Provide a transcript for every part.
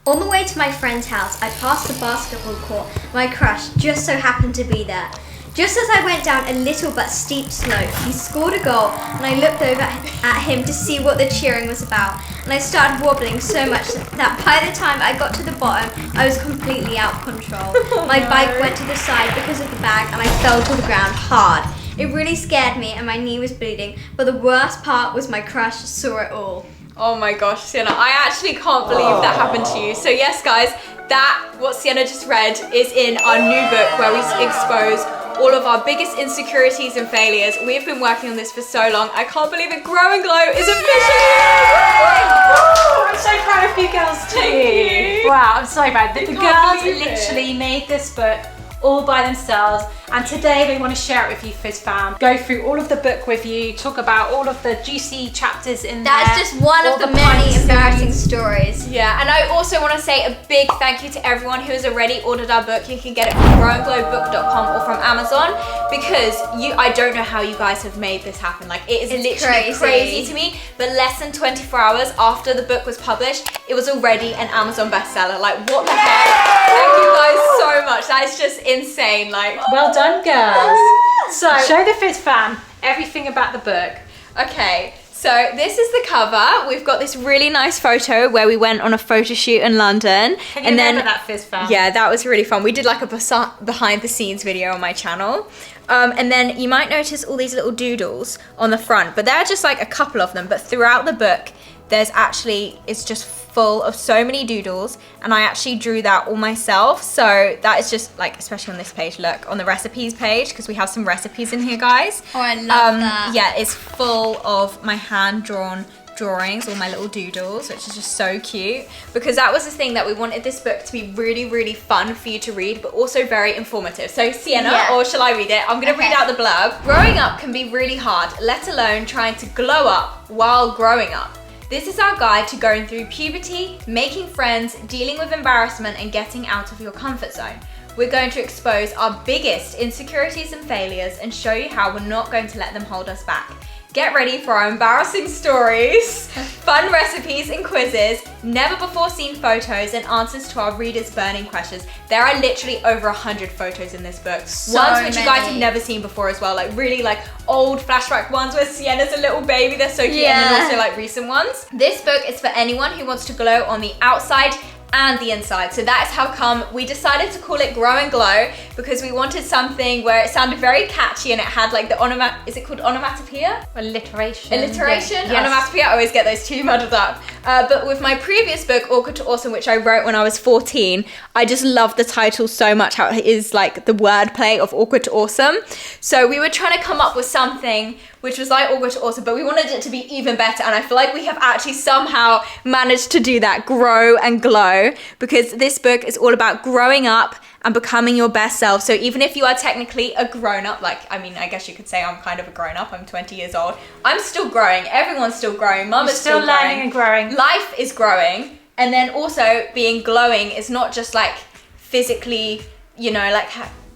On the way to my friend's house, I passed the basketball court. My crush just so happened to be there. Just as I went down a little but steep slope, he scored a goal and I looked over at him to see what the cheering was about. And I started wobbling so much that by the time I got to the bottom, I was completely out of control. My bike went to the side because of the bag and I fell to the ground hard. It really scared me and my knee was bleeding, but the worst part was my crush saw it all. Oh my gosh, Sienna, I actually can't believe that happened to you. So yes, guys, what Sienna just read is in our new book where we expose all of our biggest insecurities and failures. We've been working on this for so long. I can't believe it. Grow and Glow is officially I'm so proud of you girls too. Thank you. Wow, I'm so proud. The girls believe it. literally made this book all by themselves, and today they want to share it with you, Fizz fam. Go through all of the book with you, talk about all of the juicy chapters in there. That's just one of the many embarrassing stories. Yeah, and I also want to say a big thank you to everyone who has already ordered our book. You can get it from growandglowbook.com or from Amazon, because I don't know how you guys have made this happen. Like, it is literally crazy to me, but less than 24 hours after the book was published, it was already an Amazon bestseller. Like, what the heck? Thank you guys so much. That is just insane. Like, well done, girls. So show the Fizz fam everything about the book. Okay, so this is the cover. We've got this really nice photo where we went on a photo shoot in London. Can you remember that, Fizz fam? Yeah, that was really fun. We did like a behind the scenes video on my channel. And then you might notice all these little doodles on the front, but there are just like a couple of them. But throughout the book, it's just full of so many doodles, and I actually drew that all myself. So that is just like, especially on this page, look, on the recipes page, because we have some recipes in here, guys. Oh, I love that. Yeah, it's full of my hand-drawn drawings, all my little doodles, which is just so cute, because that was the thing, that we wanted this book to be really, really fun for you to read, but also very informative. So Sienna, or shall I read it? I'm gonna read out the blurb. Growing up can be really hard, let alone trying to glow up while growing up. This is our guide to going through puberty, making friends, dealing with embarrassment, and getting out of your comfort zone. We're going to expose our biggest insecurities and failures and show you how we're not going to let them hold us back. Get ready for our embarrassing stories, fun recipes and quizzes, never before seen photos, and answers to our readers' burning questions. There are literally over 100 photos in this book. Ones which you guys have never seen before as well, like really like old flashback ones where Sienna's a little baby, they're so cute, and then also like recent ones. This book is for anyone who wants to glow on the outside and the inside. So that is how come we decided to call it Grow and Glow, because we wanted something where it sounded very catchy and it had like the is it called onomatopoeia? Alliteration. Alliteration? Yes. Onomatopoeia, I always get those two muddled up. But with my previous book, Awkward to Awesome, which I wrote when I was 14, I just love the title so much, how it is like the wordplay of Awkward to Awesome. So we were trying to come up with something which was like Awkward to Awesome, but we wanted it to be even better, and I feel like we have actually somehow managed to do that, Grow and Glow, because this book is all about growing up and becoming your best self. So even if you are technically a grown-up, like, I mean, I guess you could say I'm kind of a grown-up, I'm 20 years old, I'm still growing, everyone's still growing, Mum is still learning and growing. Life is growing, and then also being glowing is not just like physically, you know, like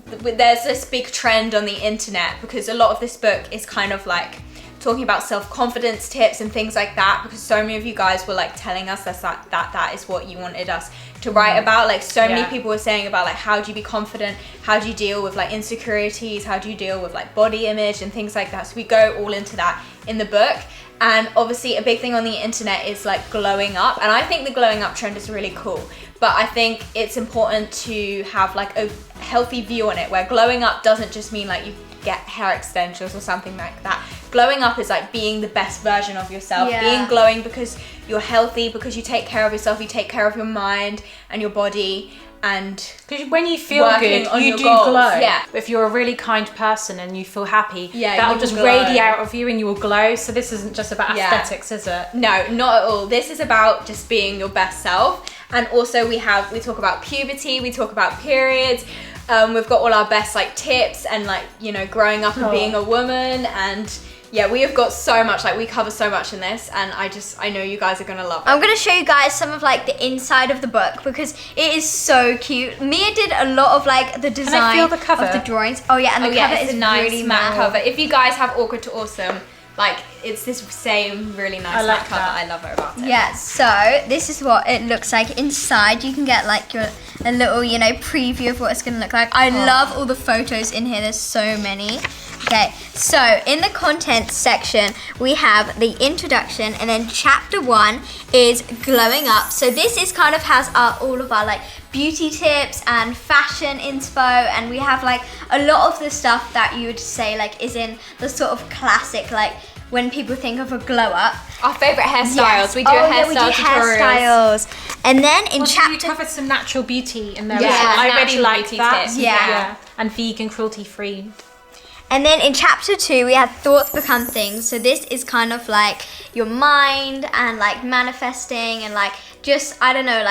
there's this big trend on the internet, because a lot of this book is kind of like talking about self-confidence tips and things like that, because so many of you guys were like telling us that is what you wanted us to write about. Like so many people were saying about like, how do you be confident, how do you deal with like insecurities, how do you deal with like body image and things like that. So we go all into that in the book. And obviously a big thing on the internet is like glowing up, and I think the glowing up trend is really cool, but I think it's important to have like a healthy view on it, where glowing up doesn't just mean like you get hair extensions or something like that. Glowing up is like being the best version of yourself, being glowing because you're healthy, because you take care of yourself, you take care of your mind and your body, and because when you feel good, you do glow. Yeah. If you're a really kind person and you feel happy, that'll just radiate out of you and you will glow. So this isn't just about aesthetics, is it? No, not at all. This is about just being your best self. And also we talk about puberty, we talk about periods. We've got all our best like tips and like, you know, growing up and being a woman, and yeah, we have got so much, like we cover so much in this, and I know you guys are gonna love it. I'm gonna show you guys some of like the inside of the book, because it is so cute. Mia did a lot of like the design. Can I feel the cover? Of the drawings. Oh yeah, and the cover is a nice really matte cover. If you guys have Awkward to Awesome, like it's this same really nice matte cover. I love it about it. Yeah, so this is what it looks like inside. You can get like a little, you know, preview of what it's going to look like. I love all the photos in here. There's so many. Okay, so in the contents section, we have the introduction, and then chapter 1 is glowing up. So this is kind of has all of our like beauty tips and fashion inspo, and we have like a lot of the stuff that you would say like is in the sort of classic, like when people think of a glow up. Our favourite hairstyles. Yes. We do a hairstyle tutorials. And then in chapter... you covered some natural beauty in there. Yeah, I really like that. Tips. Yeah. And vegan, cruelty-free. And then in chapter 2, we have thoughts become things. So this is kind of like your mind and like manifesting and like just, I don't know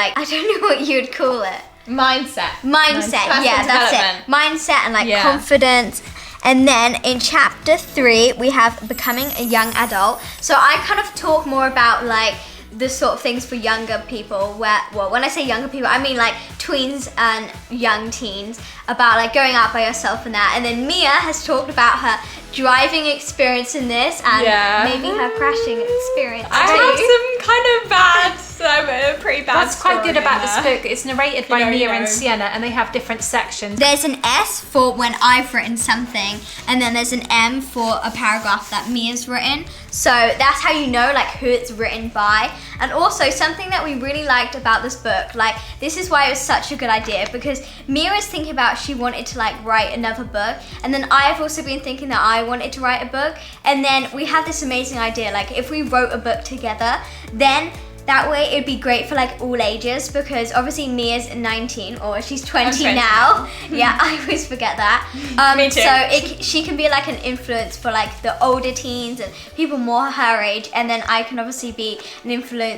what you would call it. Mindset. Yeah, that's it. Mindset and like confidence. And then in chapter 3, we have becoming a young adult. So I kind of talk more about like the sort of things for younger people when I say younger people, I mean like tweens and young teens, about like going out by yourself and that. And then Mia has talked about her driving experience in this and maybe her crashing experience. I have some kind of pretty bad That's quite good about this book. It's narrated by Mia and Sienna, and they have different sections. There's an S for when I've written something, and then there's an M for a paragraph that Mia's written. So that's how you know like who it's written by. And also something that we really liked about this book, like this is why it was such a good idea, because Mia was thinking about she wanted to like write another book, and then I've also been thinking that I wanted to write a book, and then we have this amazing idea, like if we wrote a book together, then that way it'd be great for like all ages, because obviously Mia's 19, or she's 20 now. Yeah, I always forget that. Me too. So she can be like an influence for like the older teens and people more her age, and then I can obviously be an influence,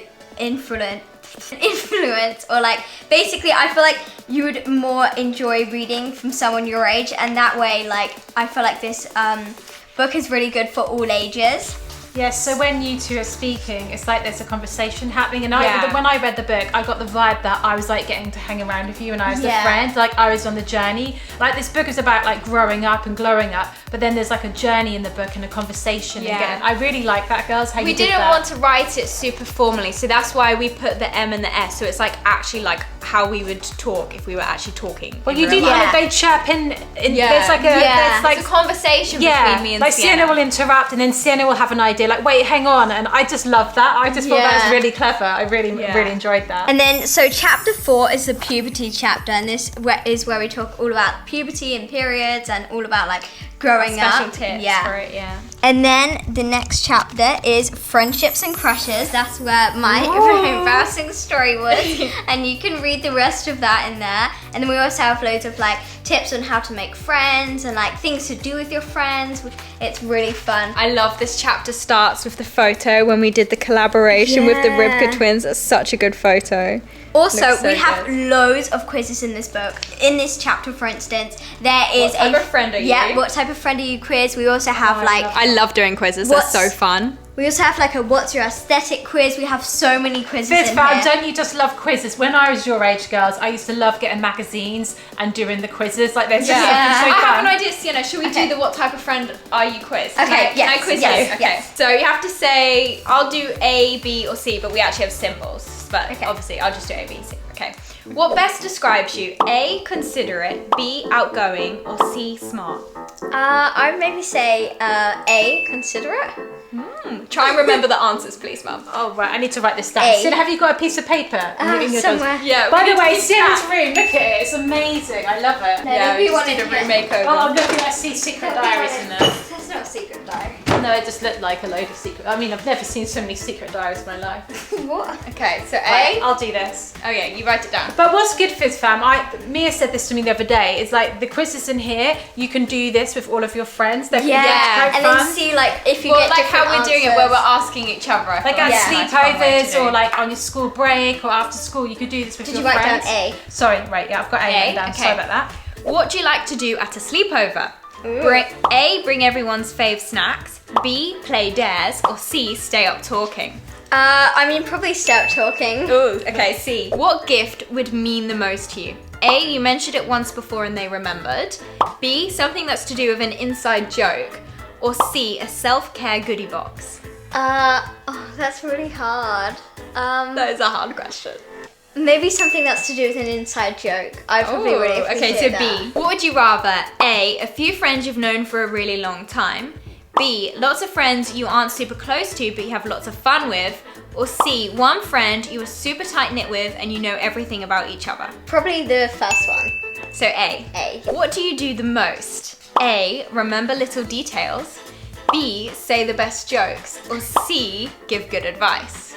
or like basically I feel like you would more enjoy reading from someone your age, and that way like I feel like this book is really good for all ages. Yes, so when you two are speaking, it's like there's a conversation happening, and when I read the book, I got the vibe that I was like getting to hang around with you, and I was the friend, like I was on the journey. Like this book is about like growing up and glowing up, but then there's like a journey in the book and a conversation. I really like that, girls, how you did that. We didn't want to write it super formally, so that's why we put the M and the S, so it's like actually like how we would talk if we were actually talking. Well, you do kind of, they chirp in there's like it's a conversation between me and like Sienna will interrupt, and then Sienna will have an idea like, wait, hang on, and I just love that. I just thought that was really clever. I really enjoyed that. And then so chapter 4 is the puberty chapter, and this is where we talk all about puberty and periods and all about like growing up. Special tips for it, And then the next chapter is friendships and crushes. That's where my embarrassing story was, and you can read the rest of that in there. And then we also have loads of like tips on how to make friends and like things to do with your friends, which it's really fun. I love this chapter starts with the photo when we did the collaboration with the Ribka twins. That's such a good photo. Also, we have loads of quizzes in this book. In this chapter, for instance, there is what type of friend are you? Yeah, what type of friend are you quiz. We also have I love doing quizzes. They're so fun. We also have like a what's your aesthetic quiz. We have so many quizzes in here. Don't you just love quizzes? When I was your age, girls, I used to love getting magazines and doing the quizzes. Like there's just something so fun. I have an idea, Sienna. Should we do the what type of friend are you quiz? Okay, Can I quiz you? Okay. So you have to say, I'll do A, B, or C, but we actually have symbols. But obviously, I'll just do A, B, C. Okay. What best describes you? A, considerate, B, outgoing, or C, smart? I would maybe say A, considerate. Try and remember the answers, please, Mum. Oh, right. I need to write this down. Sienna, have you got a piece of paper? Somewhere. Yeah. By the way, Sienna's room, look at it. It's amazing. I love it. We just did a room makeover. Oh, I'm looking. I see secret diaries in there. That's not a secret diary. No, it just looked like a load of secret. I mean, I've never seen so many secret diaries in my life. What? Okay, so A. Right, I'll do this. Oh yeah, you write it down. But what's good, Fizz fam, Mia said this to me the other day, it's like the quizzes in here, you can do this with all of your friends. And then see like if you get like how we're answers. doing it where we're asking each other. Like at sleepovers or like on your school break or after school, you could do this with your friends. Did you write down A? Sorry, right, yeah, I've got A written down. Okay. Sorry about that. What do you like to do at a sleepover? Bring everyone's fave snacks. B, play dares. Or C, stay up talking. I mean, probably start talking. Ooh, okay, C. What gift would mean the most to you? A, you mentioned it once before and they remembered. B, something that's to do with an inside joke. Or C, a self-care goodie box. That's really hard. That is a hard question. Maybe something that's to do with an inside joke. I probably really appreciate okay, so that. B. What would you rather? A few friends you've known for a really long time. B, lots of friends you aren't super close to but you have lots of fun with. Or C, one friend you are super tight-knit with and you know everything about each other. Probably the first one. So A. A. What do you do the most? A, remember little details. B, say the best jokes. Or C, give good advice.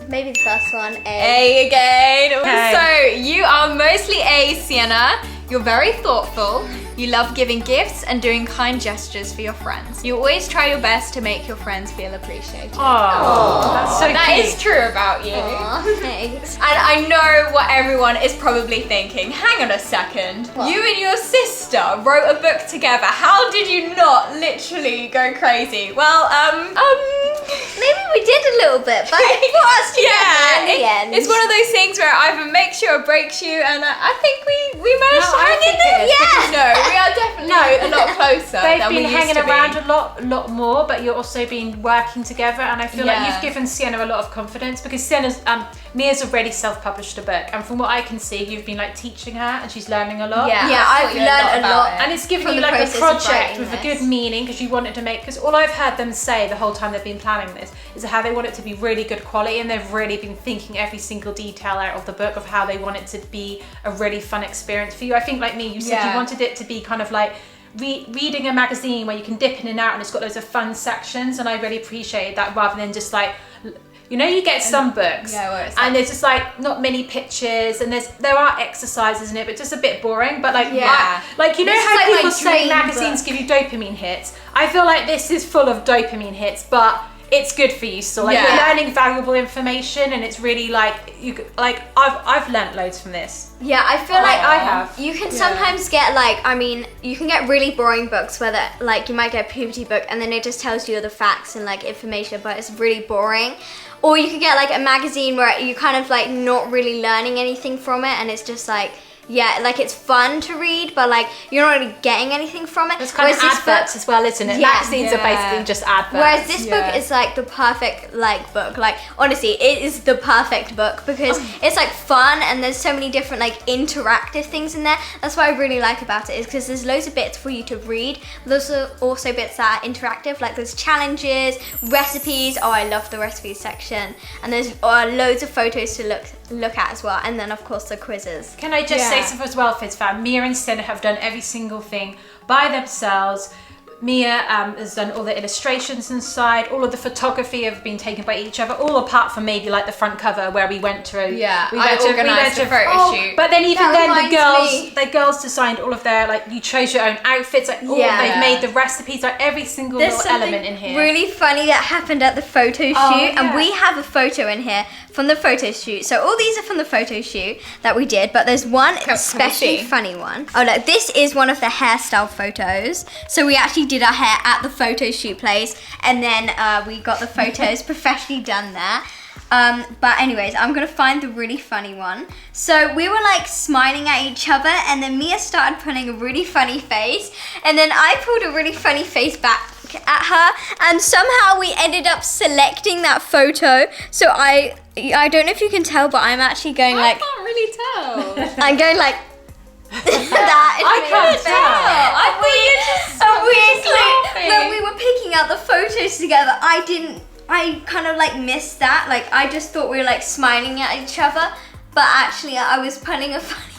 Maybe the first one. A again. Okay. So you are mostly A, Sienna. You're very thoughtful. You love giving gifts and doing kind gestures for your friends. You always try your best to make your friends feel appreciated. Oh, that's so That cute. is true about you. Aw, thanks. And I know what everyone is probably thinking. Hang on a second. What? You and your sister wrote a book together. How did you not literally go crazy? Well, Maybe we did a little bit, but it brought us together in the end. It's one of those things where either makes you or breaks you, and I think we managed to No, I hang in think there. it is. No, we are definitely a lot closer They've than we been used hanging to be. around a lot more, but you're also been working together, and I feel like Yeah. you've given Sienna a lot of confidence because Sienna's Mia's already self-published a book, and from what I can see, you've been like teaching her, and she's learning a lot. Yeah, Yeah, I've I've taught you learned a about lot. it. And it's given From you the like a process of project writing with a this. good meaning because you wanted to make, because all I've heard them say the whole time they've been planning this is how they want it to be really good quality, and they've really been thinking every single detail out of the book of how they want it to be a really fun experience for you. I think like me, you said you Yeah. wanted it to be kind of like reading a magazine where you can dip in and out and it's got loads of fun sections, and I really appreciated that rather than just like, you know, you get some books where it's and there's just like not many pictures and there are exercises in it, but just a bit boring. But like, Yeah. like you know This is how like my people say dream magazines book. give you dopamine hits? I feel like this is full of dopamine hits, but it's good for you. So like Yeah. you're learning valuable information, and it's really like I've learnt loads from this. Yeah, I feel like I have. You can sometimes get like, I mean, you can get really boring books where that, like you might get a puberty book and then it just tells you the facts and like information, but it's really boring. Or you could get like a magazine where you kind of like not really learning anything from it, and it's just like, yeah, like it's fun to read, but like you're not really getting anything from it. It's kind of Whereas this adverts book- as well, isn't it? Yeah. Magazines are basically just adverts. Whereas this Yeah. book is like the perfect like book. Like honestly, it is the perfect book because it's like fun and there's so many different like interactive things in there. That's what I really like about it, is because there's loads of bits for you to read. There's also bits that are interactive, like there's challenges, recipes. Oh, I love the recipes section, and there's loads of photos to look at as well. And then of course the quizzes. Can I just say Yeah. something as well, Fizz fan? Mia and Sienna have done every single thing by themselves. Mia has done all the illustrations inside, all of the photography have been taken by each other, all apart from maybe like the front cover where we went to. Yeah, we I went to organised a photo shoot. But then even That then reminds me. the girls designed all of their, like you chose your own outfits, like all Yeah. they've made the recipes, like every single There's little something element in here. really funny that happened at the photo shoot, Oh, and yeah. we have a photo in here from the photo shoot. So all these are from the photo shoot that we did, but there's one especially see? funny one. Oh look, this is one of the hairstyle photos. So we actually did our hair at the photo shoot place, and then we got the photos professionally done there. But anyways, I'm gonna find the really funny one. So we were like smiling at each other, and then Mia started putting a really funny face, and then I pulled a really funny face back at her, and somehow we ended up selecting that photo. So I don't know if you can tell, but I'm actually going I like, can't really tell. I'm going like that. I can't tell. I thought you just Obviously, when we were picking out the photos together, I kind of like missed that. Like I just thought we were like smiling at each other, but actually I was putting a funny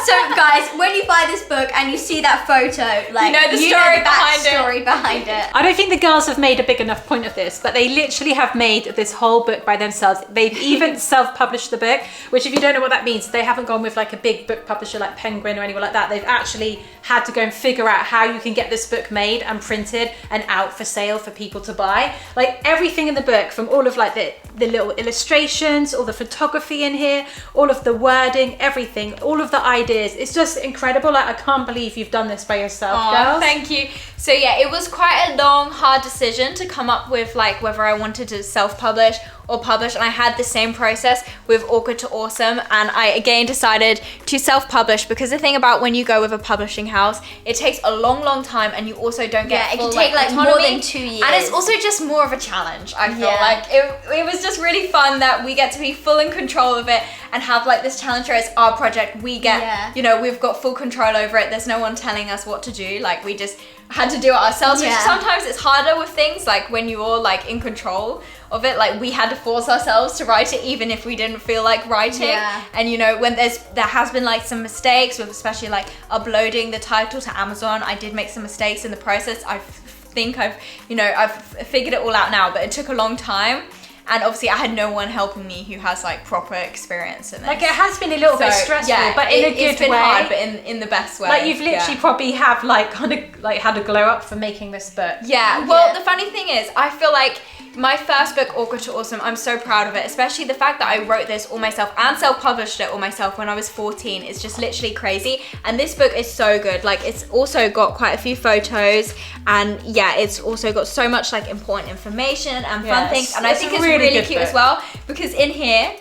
So guys, when you buy this book and you see that photo, like You know the story behind it. backstory behind it. I don't think the girls have made a big enough point of this, but they literally have made this whole book by themselves. They've even self-published the book, which if you don't know what that means, they haven't gone with like a big book publisher like Penguin or anyone like that. They've actually had to go and figure out how you can get this book made and printed and out for sale for people to buy. Like everything in the book, from all of like the little illustrations, all the photography in here, all of the wording, everything everything, all of the ideas. It's just incredible. Like, I can't believe you've done this by yourself, girls. Thank you. So yeah, it was quite a long, hard decision to come up with like whether I wanted to self-publish or publish, and I had the same process with Awkward to Awesome, and I again decided to self-publish because the thing about when you go with a publishing house, it takes a long time, and you also don't get it full, can take like autonomy, more than 2 years, and it's also just more of a challenge. I feel like it was just really fun that we get to be full in control of it and have like this challenge where it's our project. We get, you know, we've got full control over it. There's no one telling us what to do. Like, we just had to do it ourselves, which sometimes it's harder with things like when you're like in control of it. Like, we had to force ourselves to write it even if we didn't feel like writing. And you know, when there has been like some mistakes with especially like uploading the title to Amazon. I did make some mistakes in the process. I think I've figured it all out now, but it took a long time. And obviously I had no one helping me who has like proper experience in this. Like, it has been a little bit stressful, but in a good way. It's been hard, but in the best way. Like, you've literally probably have like kind of like had a glow up for making this book. Yeah, well, the funny thing is, I feel like my first book, Awkward to Awesome, I'm so proud of it, especially the fact that I wrote this all myself and self-published it all myself when I was 14. It's just literally crazy. And this book is so good. Like, it's also got quite a few photos, and yeah, it's also got so much like important information and fun things. And I think it's really cute as well, because in here,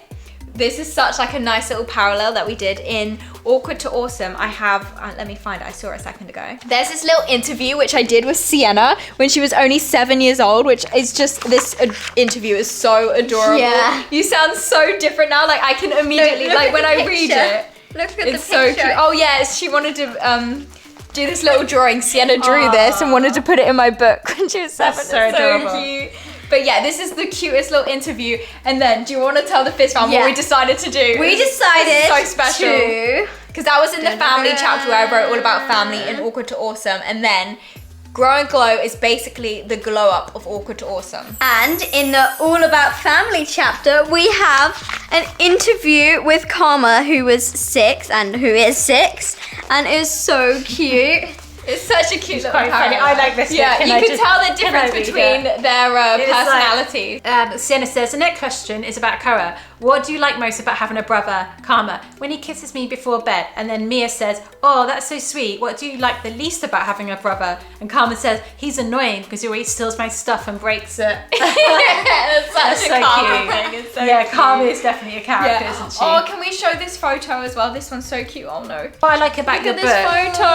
this is such like a nice little parallel that we did in Awkward to Awesome. I have, let me find it, I saw it a second ago. There's this little interview which I did with Sienna when she was only 7 years old, which is just, this interview is so adorable. Yeah. You sound so different now, like I can immediately, like when I read it, it's so cute. Oh yes, she wanted to do this little drawing. Sienna drew this and wanted to put it in my book when she was 7. That's so adorable. So cute. But yeah, this is the cutest little interview. And then, do you want to tell the Fizz fam what we decided to do? We decided so special. Because that was in the family chapter where I wrote all about family in Awkward to Awesome. And then Grow and Glow is basically the glow up of Awkward to Awesome. And in the All About Family chapter, we have an interview with Karma, who was 6 and who is 6. And it is so cute. It's such a cute little funny. I like this. Yeah, you can tell the difference between their personalities. Like, Sienna says, the next question is about Kara. What do you like most about having a brother? Karma, when he kisses me before bed. And then Mia says, oh, that's so sweet. What do you like the least about having a brother? And Karma says, he's annoying because he always steals my stuff and breaks it. That's such a Karma thing. It's so cute. Karma is definitely a character, isn't she? Oh, can we show this photo as well? This one's so cute. Oh no. What I like about the book. Look at this photo.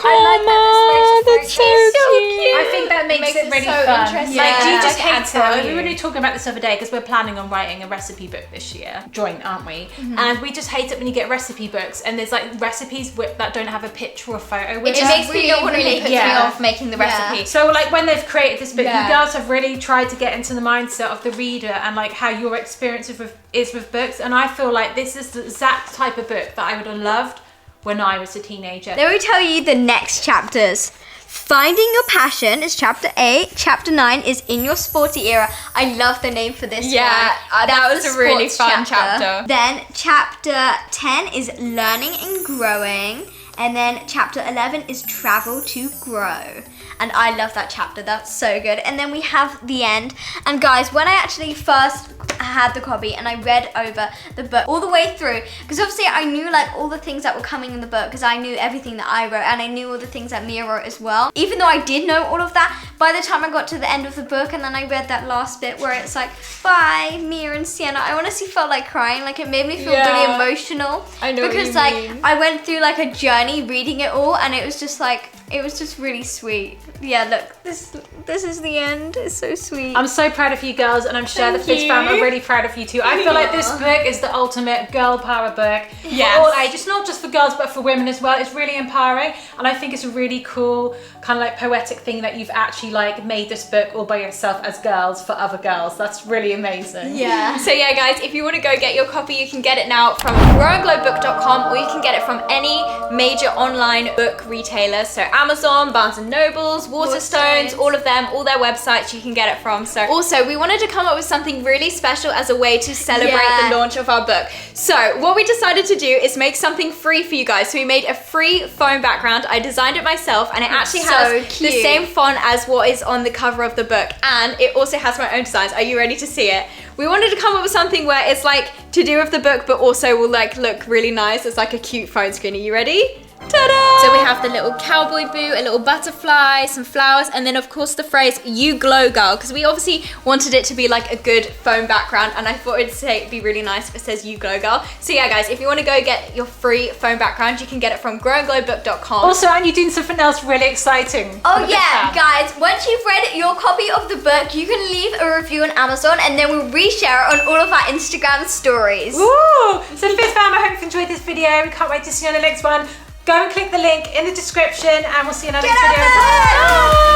I like that that's so cute. I think that makes it really so fun. interesting. Like, do you just Like, hate it? We were really talking about this the other day because we're planning on writing a recipe book this year, joint, aren't we? And we just hate it when you get recipe books and there's like recipes that don't have a picture or photo. It makes me not want to make me off making the recipe. So like when they've created this book, you girls have really tried to get into the mindset of the reader and like how your experience is with books. And I feel like this is the exact type of book that I would have loved when I was a teenager. Let me tell you the next chapters. Finding Your Passion is chapter 8. Chapter 9 is In Your Sporty Era. I love the name for this one. That was a really fun chapter. Then chapter 10 is Learning and Growing. And then chapter 11 is Travel to Grow. And I love that chapter. That's so good. And then we have the end. And guys, when I actually first had the copy and I read over the book all the way through, because obviously I knew like all the things that were coming in the book because I knew everything that I wrote and I knew all the things that Mia wrote as well. Even though I did know all of that, by the time I got to the end of the book and then I read that last bit where it's like, bye, Mia and Sienna, I honestly felt like crying. Like, it made me feel really emotional. I know because what you mean. I went through like a journey reading it all and it was just like, it was just really sweet. Yeah, look, this is the end. It's so sweet. I'm so proud of you girls, and I'm sure the Fizz fam are really proud of you too. I feel like this book is the ultimate girl power book for all ages, not just for girls but for women as well. It's really empowering, and I think it's a really cool kind of like poetic thing that you've actually like made this book all by yourself as girls for other girls. That's really amazing. Yeah. So yeah, guys, if you want to go get your copy, you can get it now from growandglowbook.com or you can get it from any major online book retailer. So Amazon, Barnes and Nobles, Waterstones, Waterstones. all of them, all their websites you can get it from. So also we wanted to come up with something really special as a way to celebrate the launch of our book. So what we decided to do is make something free for you guys. So we made a free phone background. I designed it myself, and it actually has the same font as what is on the cover of the book, and it also has my own designs. Are you ready to see it? We wanted to come up with something where it's like to do with the book, but also will like look really nice. It's like a cute phone screen. Are you ready? Ta-da! So we have the little cowboy boot, a little butterfly, some flowers, and then of course the phrase "You glow, girl," because we obviously wanted it to be like a good phone background, and I thought it'd be really nice if it says "You glow, girl." So yeah, guys, if you want to go get your free phone background, you can get it from growandglowbook.com. Also, and you're doing something else really exciting. Oh yeah, guys, once you've read your copy of the book, you can leave a review on Amazon, and then we'll reshare it on all of our Instagram stories. Woo! So Fizz fam, I hope you've enjoyed this video. We can't wait to see you on the next one. Go and click the link in the description, and we'll see you in our next video. Bye!